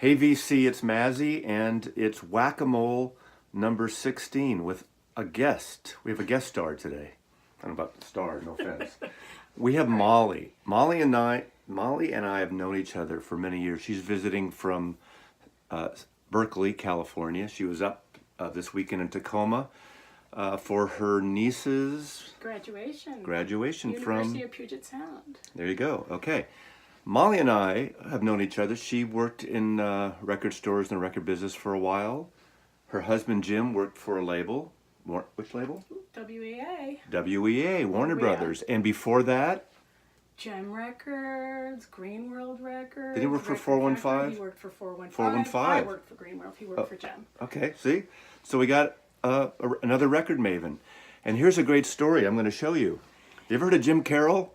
Hey VC, it's Mazzy, and it's Whack-A-Mole number 16 with a guest. We have a guest star today. I don't know about star, no offense. We have Molly. Molly and I have known each other for many years. She's visiting from Berkeley, California. She was up this weekend in Tacoma for her niece's graduation from University of Puget Sound. There you go. Okay. Molly and I have known each other. She worked in record stores and the record business for a while. Her husband, Jim, worked for a label. Which label? WEA. WEA, Warner Brothers. And before that? Gem Records, Green World Records. Did he work for 415? He worked for 415. 415. I worked for Green World. He worked for Gem. Okay, see? So we got another record maven. And here's a great story I'm going to show you. You ever heard of Jim Carroll?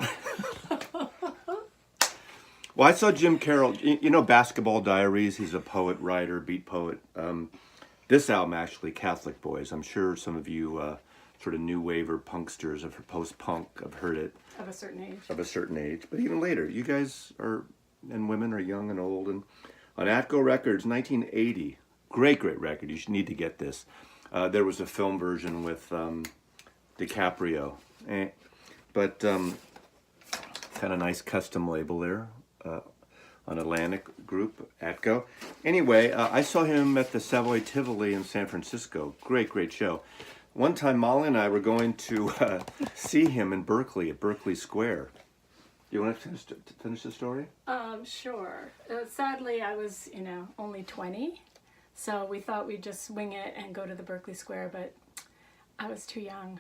Well, I saw Jim Carroll, you know Basketball Diaries, he's a poet, writer, beat poet. This album actually, Catholic Boys, I'm sure some of you sort of new wave or punksters of post-punk have heard it. Of a certain age. Of a certain age, but even later. You guys are, and women are young and old. And on Atco Records, 1980, great record, you should need to get this. There was a film version with DiCaprio, but kind of nice custom label there. On Atlantic Group, Atco. Anyway, I saw him at the Savoy Tivoli in San Francisco. Great show. One time, Molly and I were going to see him in Berkeley, at Berkeley Square. You want to finish the story? Sure. Sadly, I was, only 20. So we thought we'd just swing it and go to the Berkeley Square, but I was too young.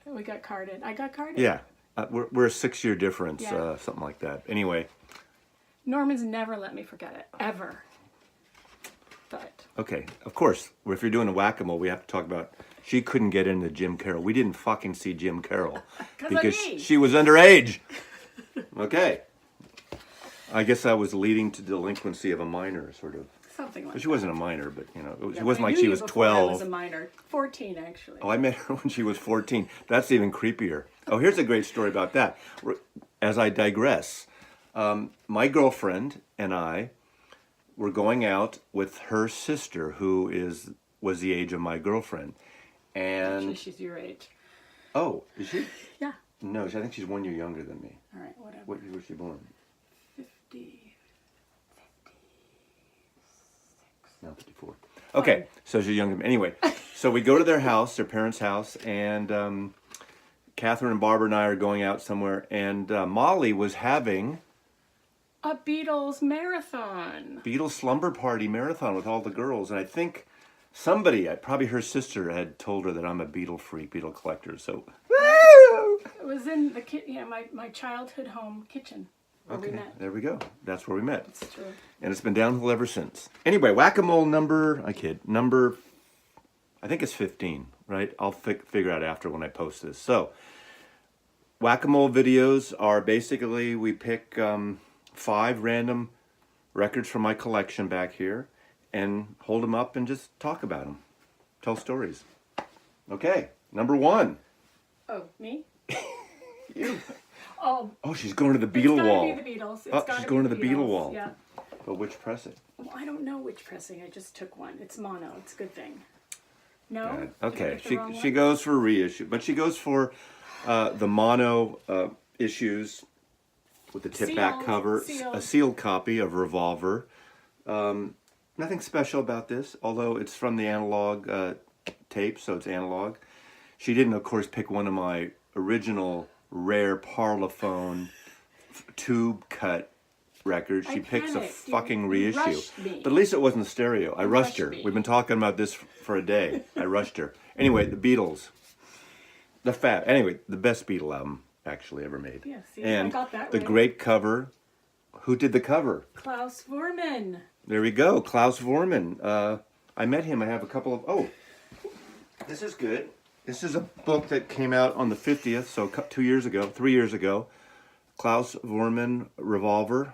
We got carded. I got carded. Yeah. We're a 6-year difference, Yeah. something like that. Anyway. Norman's never let me forget it, ever. But okay, of course, if you're doing a Whack-A-Mole, we have to talk about, she couldn't get into Jim Carroll. We didn't fucking see Jim Carroll because she was underage. Okay. I guess I was leading to delinquency of a minor, sort of. Something like that. She wasn't a minor, but, it Yeah, wasn't I like knew she you was before 12. I was a minor. 14, actually. Oh, I met her when she was 14. That's even creepier. Oh, here's a great story about that. As I digress, my girlfriend and I were going out with her sister, who was the age of my girlfriend. And Actually, she's your age. Oh, is she? Yeah. No, I think she's 1 year younger than me. All right, whatever. What year was she born? 50. No, 54. Okay, so she's younger than me. Anyway, so we go to their house, their parents' house, and Catherine and Barbara and I are going out somewhere, and Molly was having A Beatles marathon. Beatles slumber party marathon with all the girls, and I think somebody, probably her sister, had told her that I'm a Beatle freak, Beatle collector. So, It was in the my childhood home kitchen where we okay, met. there we go. That's where we met, It's true. and it's been downhill ever since. Anyway, Whack-A-Mole number, I think it's 15, right? I'll figure out after when I post this. So, Whack-A-Mole videos are basically we pick 5 random records from my collection back here and hold them up and just talk about them. Tell stories. Okay, number 1. Oh, me? You. Oh, She's going to the Beatle wall. It's gotta be the Beatles. She's going to the Beatle wall. Yeah. But which pressing? Well, I don't know which pressing. I just took one. It's mono. It's a good thing. No? God. Did I Okay, get the wrong she one? goes for reissue, but she goes for the mono issues with the tip back Sealed, cover, sealed. a sealed copy of Revolver. Nothing special about this, although it's from the analog tape, so it's analog. She didn't, of course, pick one of my original rare Parlophone tube cut records. She picks a panicked. fucking You reissue. rushed me. But at least it wasn't stereo. I rushed her. me. We've been talking about this for a day. I rushed her. Anyway, the Beatles. Anyway, the best Beatle album actually ever made. Yeah, see, and I got that the right. great cover. Who did the cover? Klaus Vormann. There we go, Klaus Vormann. I met him. I have a couple of. Oh, this is good. This is a book that came out on the 50th, so 3 years ago. Klaus Vormann, Revolver.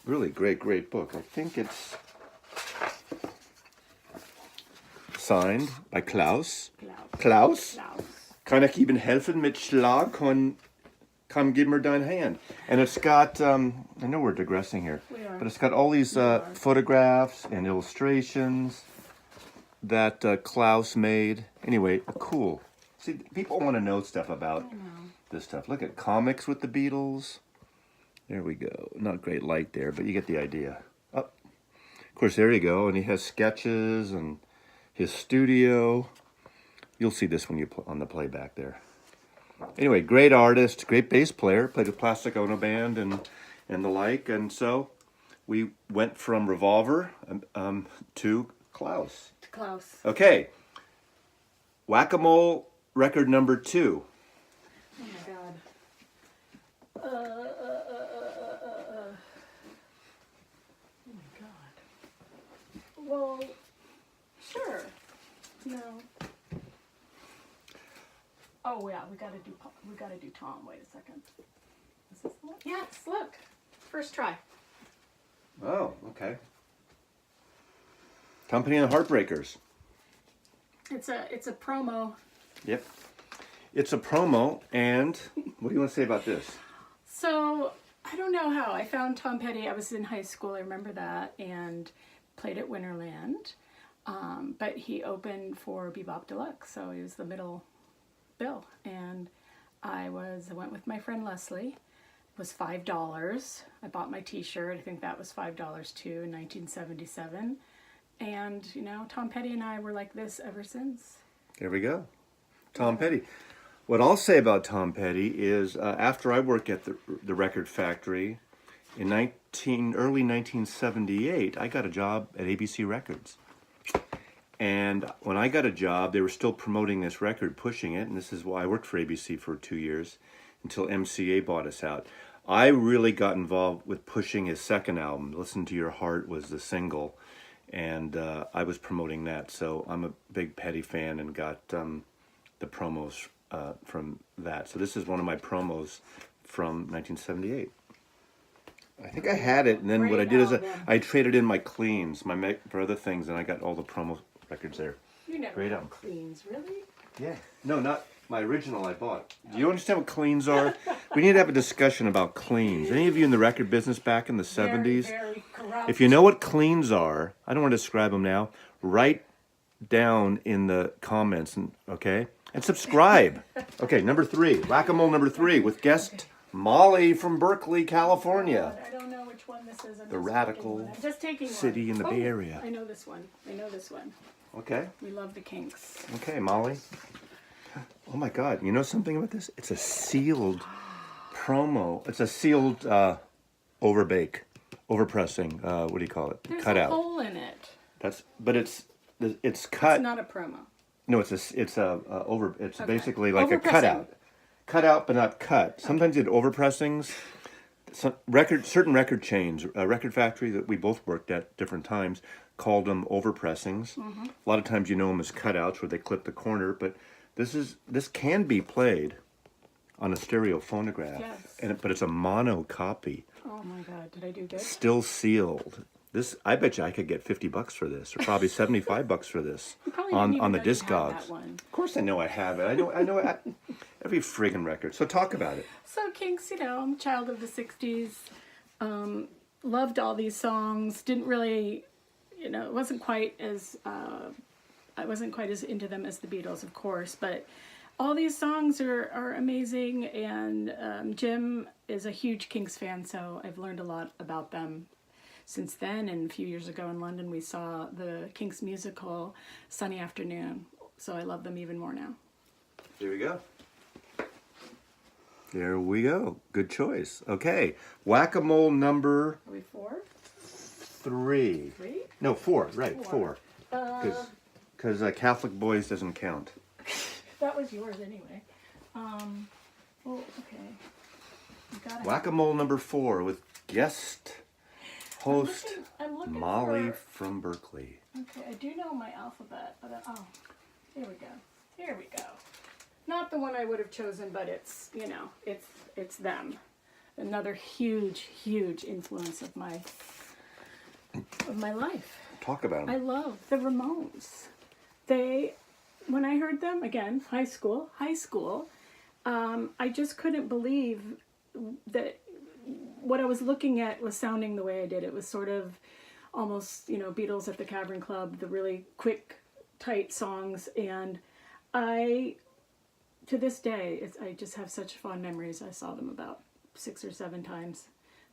Really great book. I think it's signed by Klaus. Klaus? Kann ich Ihnen helfen mit Schlag? Kann come give him her dime hand. And it's got, I know we're digressing here, We are. but it's got all these photographs and illustrations that Klaus made. Anyway, cool. See, people want to know stuff about this stuff. Look at comics with the Beatles. There we go. Not great light there, but you get the idea. Oh, of course, there you go. And he has sketches and his studio. You'll see this when you on the playback there. Anyway, great artist, great bass player. Played with Plastic Ono Band and the like. And so we went from Revolver to Klaus. Klaus. Okay. Whack-A-Mole record number 2. Oh my God. Oh my God. Well, sure. No. Oh yeah, we gotta do Tom. Wait a second. Is this the one? Yes. Look. First try. Oh, okay. Company and the Heartbreakers. It's a promo. Yep. It's a promo, and what do you want to say about this? So I don't know how I found Tom Petty. I was in high school. I remember that, and played at Winterland. But he opened for Bebop Deluxe, so he was the middle bill. And I went with my friend Leslie. It was $5. I bought my T-shirt. I think that was $5 too in 1977. And you know, Tom Petty and I were like this ever since. There we go. Tom Petty. What I'll say about Tom Petty is after I worked at the record factory in early 1978, I got a job at ABC Records. And when I got a job, they were still promoting this record, pushing it, and this is why I worked for ABC for 2 years until MCA bought us out. I really got involved with pushing his second album. Listen to Your Heart was the single, and I was promoting that. So I'm a big Petty fan and got the promos from that. So this is one of my promos from 1978. I think I had it, and then what I did is I traded in my cleans, for other things, and I got all the promo records there. You never Great had album. cleans, really? Yeah. No, not my original I bought. Do you understand what cleans are? We need to have a discussion about cleans. Any of you in the record business back in the 70s? Very corrupt. If you know what cleans are, I don't want to describe them now, write down in the comments, okay? And subscribe. Okay, number 3. Whack-A-Mole number 3 with guest Molly from Berkeley, California. I don't know which one this is. The radical city in the Bay Area. I know this one. Okay. We love the Kinks. Okay, Molly. Oh my God, you know something about this? It's a sealed promo. It's a sealed overpressing. What do you call it? There's Cutout. a hole in it. But it's cut. It's not a promo. No, it's basically like a Overpressing. cutout. Cut out but not cut. Sometimes you did overpressings. Certain record chains, a record factory that we both worked at different times, called them overpressings. Mm-hmm. A lot of times you know them as cutouts where they clip the corner, but this can be played on a stereo phonograph. Yes. But it's a mono copy. Oh my God, did I do good? Still sealed. I bet you I could get $50 for this, or probably $75 for this You probably didn't even on the know you had Discogs. that one. Of course, I know I have it. I know every friggin' record. So talk about it. So Kinks, you know, I'm a child of the 60s. Loved all these songs. Didn't really, you know, I wasn't quite as into them as the Beatles, of course. But all these songs are amazing. And Jim is a huge Kinks fan, so I've learned a lot about them since then. And a few years ago in London, we saw the Kinks musical, Sunny Afternoon. So I love them even more now. There we go. There we go. Good choice. Okay. Whack-A-Mole number Are we 4? 3. 3? No, 4. Right, 4. Uh, Because Catholic Boys doesn't count. that was yours anyway. Well, okay. You gotta Whack-A-Mole number 4 with guest host I'm looking Molly for... from Berkeley. Okay, I do know my alphabet, but here we go. Here we go. Not the one I would have chosen, but it's, you know, it's them. Another huge influence of my life. Talk about them. I love the Ramones. When I heard them, again, high school, I just couldn't believe that what I was looking at was sounding the way I did. It was sort of almost, Beatles at the Cavern Club, the really quick, tight songs. And to this day, I just have such fond memories. I saw them about 6 or 7 times.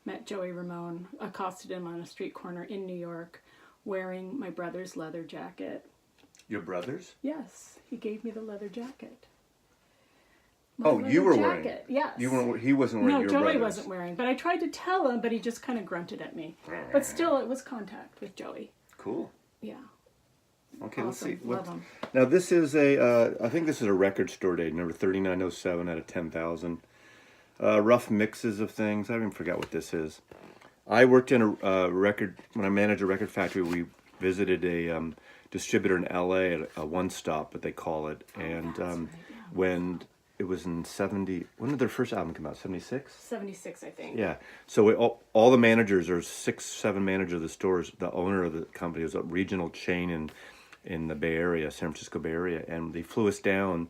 Met Joey Ramone, accosted him on a street corner in New York, wearing my brother's leather jacket. Your brother's? Yes, he gave me the leather jacket. You were wearing it? Yes. He wasn't wearing your Joey brother's. wasn't wearing. But I tried to tell him, but he just kind of grunted at me. But still, it was contact with Joey. Cool. Yeah. Okay, Awesome. let's see. Love him. Now this is I think this is a record store date, number 3907 out of 10,000. Rough mixes of things. I even forgot what this is. I worked in a record, when I managed a record factory, we visited a distributor in LA at a One Stop, but they call it. And when it was in 70, when did their first album come out? 76? 76, I think. Yeah. So all the managers, or 6, 7 managers of the stores, the owner of the company was a regional chain in the Bay Area, San Francisco Bay Area, and they flew us down.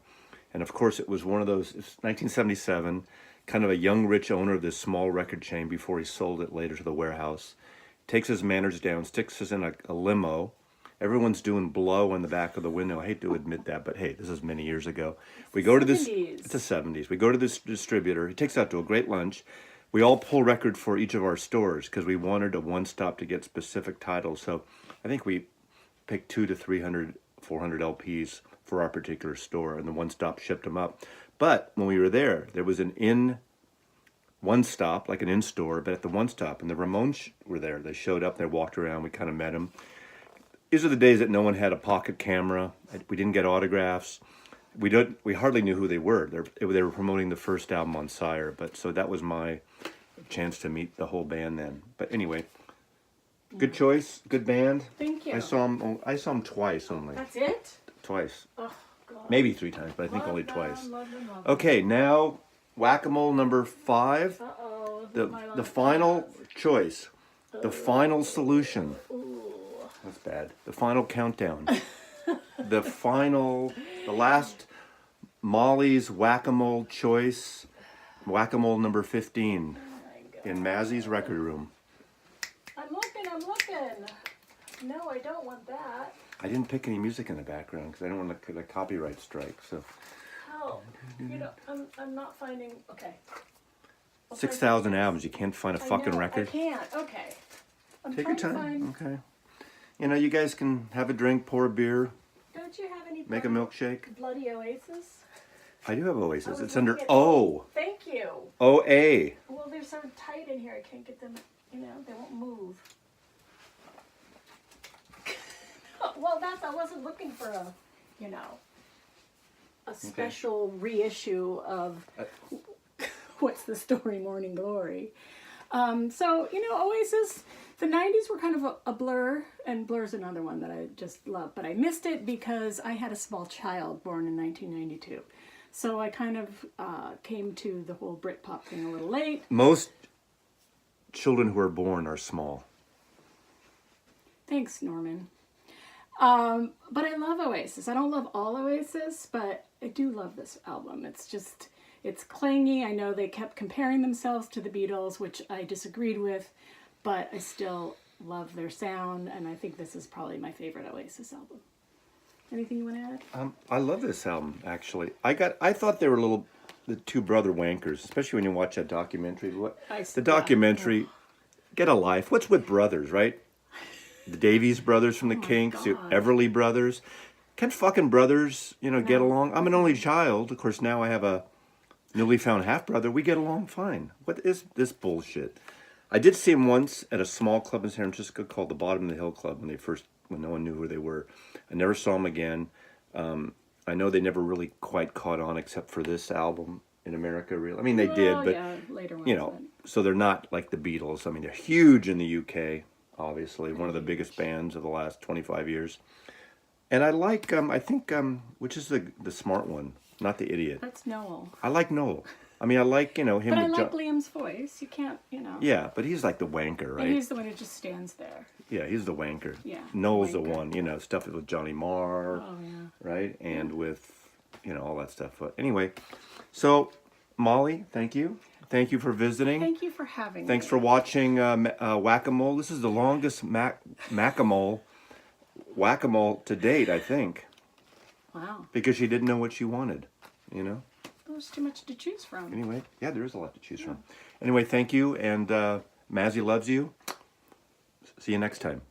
And of course, it was one of those, it's 1977, kind of a young, rich owner of this small record chain before he sold it later to the warehouse. Takes his managers down, sticks us in a limo. Everyone's doing blow in the back of the window. I hate to admit that, but hey, this is many years ago. We go to this, it's the 70s. We go to this distributor. He takes out to a great lunch. We all pull record for each of our stores because we wanted a One Stop to get specific titles. So I think we picked 200 to 300, 400 LPs for our particular store, and the One Stop shipped them up. But when we were there was an One Stop, like an in-store, but at the One Stop, and the Ramones were there. They showed up, they walked around, we kind of met them. These are the days that no one had a pocket camera. We didn't get autographs. We hardly knew who they were. They were promoting the first album on Sire, but so that was my chance to meet the whole band then. But anyway, good choice, good band. Thank you. I saw them twice only. That's it? Twice. Oh, God. Maybe 3 times, but I think Love only them, twice. love them, love them. Okay, now Whack-A-Mole number 5. Uh-oh. The final choice. The final solution. Ooh. That's bad. The final countdown. the last Molly's Whack-A-Mole choice. Whack-A-Mole number 15 in Mazzy's record room. I'm looking. No, I don't want that. I didn't pick any music in the background because I don't want a copyright strike. So Help. I'm not finding. Okay. 6,000 albums. You can't find a fucking record. I can't. Okay. Take your time. Okay. You guys can have a drink, pour a beer, Don't you have any? make a milkshake. Bloody Oasis. I do have Oasis. was It's under looking at- O. Thank you. O-A. Well, they're so tight in here. I can't get them. They won't move. Well, I wasn't looking for a special reissue of What's the Story, Morning Glory. So, Oasis, the 90s were kind of a blur, and Blur's another one that I just love, but I missed it because I had a small child born in 1992. So I kind of came to the whole Britpop thing a little late. Most children who are born are small. Thanks, Norman. But I love Oasis. I don't love all Oasis, but I do love this album. It's clangy. I know they kept comparing themselves to the Beatles, which I disagreed with, but I still love their sound, and I think this is probably my favorite Oasis album. Anything you want to add? I love this album, actually. I thought they were the 2 brother wankers, especially when you watch that documentary. The documentary, get a life. What's with brothers, right? The Davies brothers from the Kinks, the Everly brothers. Can't fucking brothers, get along? I'm an only child. Of course, now I have a newly found half-brother. We get along fine. What is this bullshit? I did see him once at a small club in San Francisco called the Bottom of the Hill Club when no one knew who they were. I never saw them again. I know they never really quite caught on except for this album in America. Really, I mean, they did, but yeah, later ones, so they're not like the Beatles. I mean, they're huge in the UK. Obviously, one of the biggest bands of the last 25 years. And I like, which is the smart one, not the idiot. That's Noel. I like Noel. I mean, I like, him. But I like Liam's voice. You can't, Yeah, but he's like the wanker, right? And he's the one who just stands there. Yeah, he's the wanker. Yeah. Noel's the the one, stuff with Johnny Marr. Oh, yeah. Right? And with, all that stuff. But anyway, so Molly, thank you. Thank you for visiting. Thank you for having Thanks me. for watching Whack-A-Mole. This is the longest Whack-A-Mole to date, I think. Wow. Because she didn't know what she wanted, you know? There's too much to choose from. Anyway, yeah, there is a lot to choose from. Anyway, thank you, and Mazzy loves you. See you next time.